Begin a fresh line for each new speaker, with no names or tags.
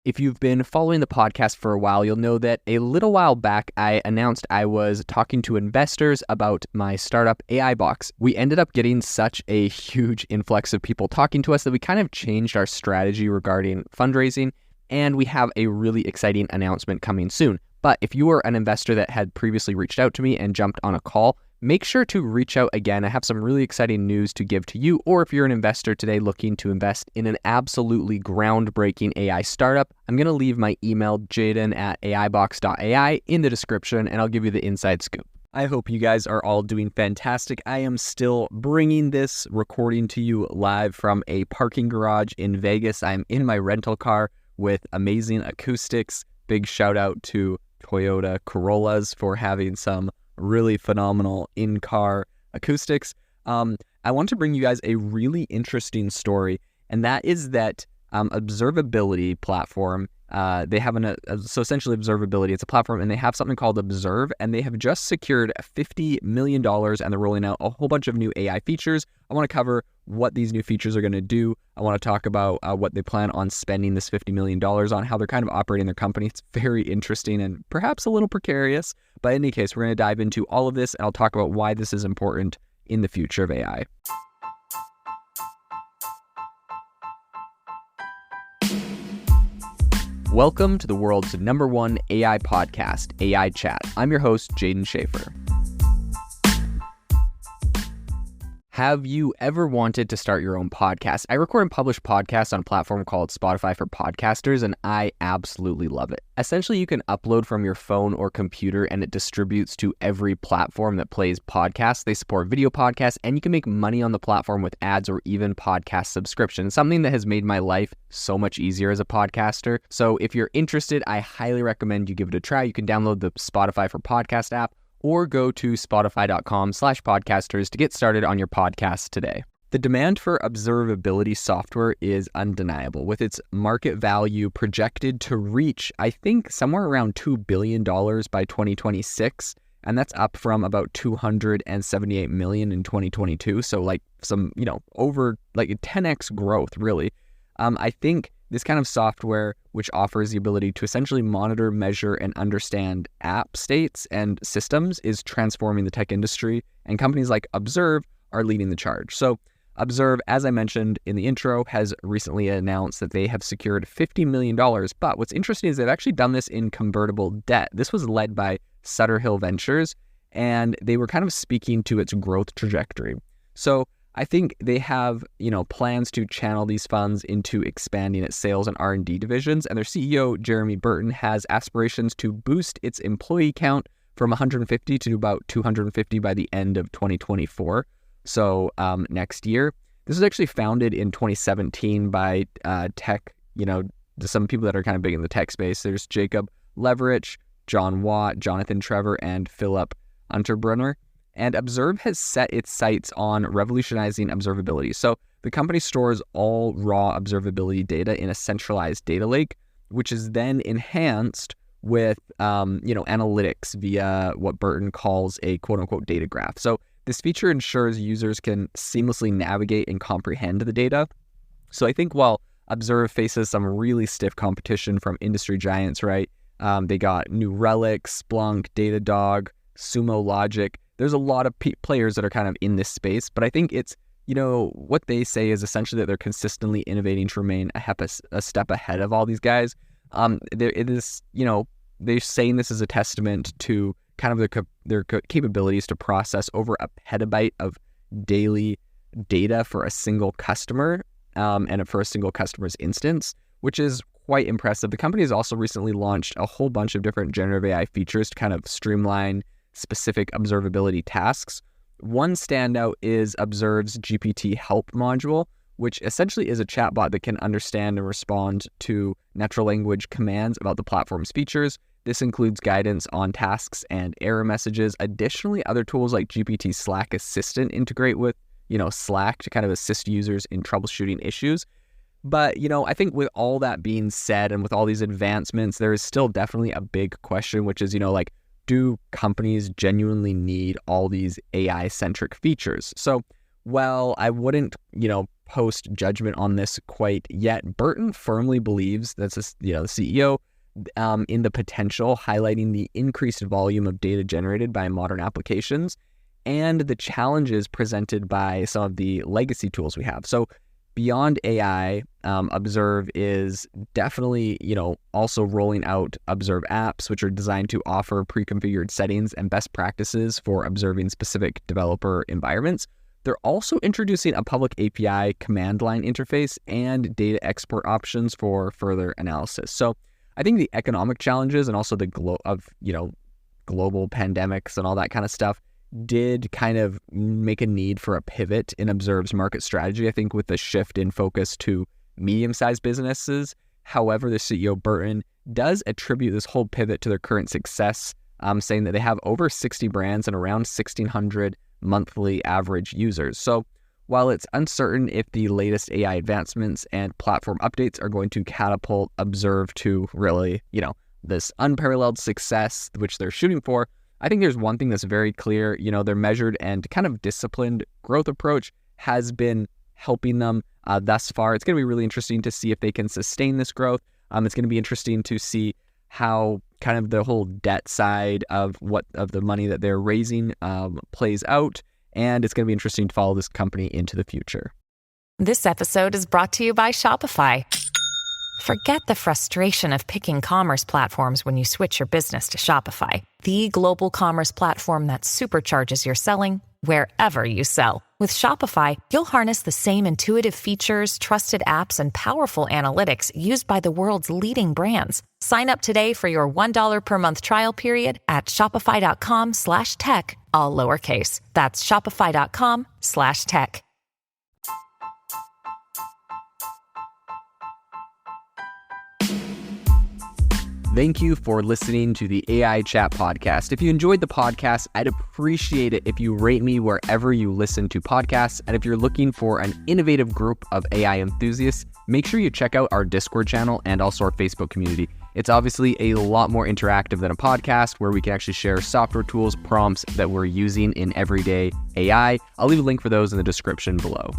If you've been following the podcast for a while, you'll know that a little while back, I announced I was talking to investors about my startup AI Box. We ended up getting such a huge influx of people talking to us that we kind of changed our strategy regarding fundraising, and we have a really exciting announcement coming soon. But if you were an investor that had previously reached out to me and jumped on a call, make sure to reach out again. I have some really exciting news to give to you, or if you're an investor today looking to invest in an absolutely groundbreaking AI startup, I'm going to leave my email, jaden@aibox.ai, in the description, and I'll give you the inside scoop. I hope you guys are all doing fantastic. I am still bringing this recording to you live from a parking garage in Vegas. I'm in my rental car with amazing acoustics. Big shout out to Toyota Corollas for having some really phenomenal in-car acoustics. I want to bring you guys a really interesting story, and that is that observability platform, they have so essentially observability, it's a platform, and they have something called Observe, and they have just secured $50 million, and they're rolling out a whole bunch of new AI features. I want to cover what these new features are going to do. I want to talk about what they plan on spending this $50 million on, how they're kind of operating their company. It's very interesting and perhaps a little precarious, but in any case, we're going to dive into all of this, and I'll talk about why this is important in the future of AI. Welcome to the world's #1 AI podcast, AI Chat. I'm your host, Jaden Schaefer. Have you ever wanted to start your own podcast? I record and publish podcasts on a platform called Spotify for Podcasters, and I absolutely love it. Essentially, you can upload from your phone or computer, and it distributes to every platform that plays podcasts. They support video podcasts, and you can make money on the platform with ads or even podcast subscriptions, something that has made my life so much easier as a podcaster. So if you're interested, I highly recommend you give it a try. You can download the Spotify for Podcast app, or go to spotify.com/podcasters to get started on your podcast today. The demand for observability software is undeniable, with its market value projected to reach, I think, somewhere around $2 billion by 2026. And that's up from about $278 million in 2022. So like some, over like a 10x growth, really. I think this kind of software, which offers the ability to essentially monitor, measure, and understand app states and systems, is transforming the tech industry, and companies like Observe are leading the charge. So Observe, as I mentioned in the intro, has recently announced that they have secured $50 million, but what's interesting is they've actually done this in convertible debt. This was led by Sutter Hill Ventures, and they were kind of speaking to its growth trajectory. So I think they have, plans to channel these funds into expanding its sales and R&D divisions, and their CEO, Jeremy Burton, has aspirations to boost its employee count from 150 to about 250 by the end of 2024. So next year. This was actually founded in 2017 by tech, some people that are kind of big in the tech space. There's Jacob Leverich, John Watt, Jonathan Trevor, and Philip Unterbrunner. And Observe has set its sights on revolutionizing observability. So the company stores all raw observability data in a centralized data lake, which is then enhanced with, analytics via what Burton calls a quote-unquote data graph. So this feature ensures users can seamlessly navigate and comprehend the data. So I think while Observe faces some really stiff competition from industry giants, right? They got New Relic, Splunk, Datadog, Sumo Logic. There's a lot of players that are kind of in this space, but I think it's, what they say is essentially that they're consistently innovating to remain a step ahead of all these guys. They're saying this is a testament to kind of their capabilities to process over a petabyte of daily data for a single customer, and for a single customer's instance, which is quite impressive. The company has also recently launched a whole bunch of different generative AI features to kind of streamline specific observability tasks. One standout is Observe's GPT Help module, which essentially is a chatbot that can understand and respond to natural language commands about the platform's features. This includes guidance on tasks and error messages. Additionally, other tools like GPT Slack Assistant integrate with, Slack to kind of assist users in troubleshooting issues. But, I think with all that being said and with all these advancements, there is still definitely a big question, which is, do companies genuinely need all these AI-centric features? So, well, I wouldn't, post judgment on this quite yet. Burton firmly believes, that's the CEO, in the potential, highlighting the increased volume of data generated by modern applications and the challenges presented by some of the legacy tools we have. So beyond AI, Observe is definitely, also rolling out Observe apps, which are designed to offer pre-configured settings and best practices for observing specific developer environments. They're also introducing a public API command line interface and data export options for further analysis. So I think the economic challenges and also the global pandemics and all that kind of stuff did kind of make a need for a pivot in Observe's market strategy, I think, with the shift in focus to medium-sized businesses. However, the CEO Burton does attribute this whole pivot to their current success, saying that they have over 60 brands and around 1,600 monthly average users. So while it's uncertain if the latest AI advancements and platform updates are going to catapult Observe to really, this unparalleled success which they're shooting for, I think there's one thing that's very clear. Their measured and kind of disciplined growth approach has been helping them thus far. It's going to be really interesting to see if they can sustain this growth. It's going to be interesting to see how kind of the whole debt side of the money that they're raising plays out. And it's going to be interesting to follow this company into the future.
This episode is brought to you by Shopify. Forget the frustration of picking commerce platforms when you switch your business to Shopify, the global commerce platform that supercharges your selling wherever you sell. With Shopify, you'll harness the same intuitive features, trusted apps, and powerful analytics used by the world's leading brands. Sign up today for your $1 per month trial period at shopify.com/tech, all lowercase. That's shopify.com/tech.
Thank you for listening to the AI Chat Podcast. If you enjoyed the podcast, I'd appreciate it if you rate me wherever you listen to podcasts. And if you're looking for an innovative group of AI enthusiasts, make sure you check out our Discord channel and also our Facebook community. It's obviously a lot more interactive than a podcast where we can actually share software tools, prompts that we're using in everyday AI. I'll leave a link for those in the description below.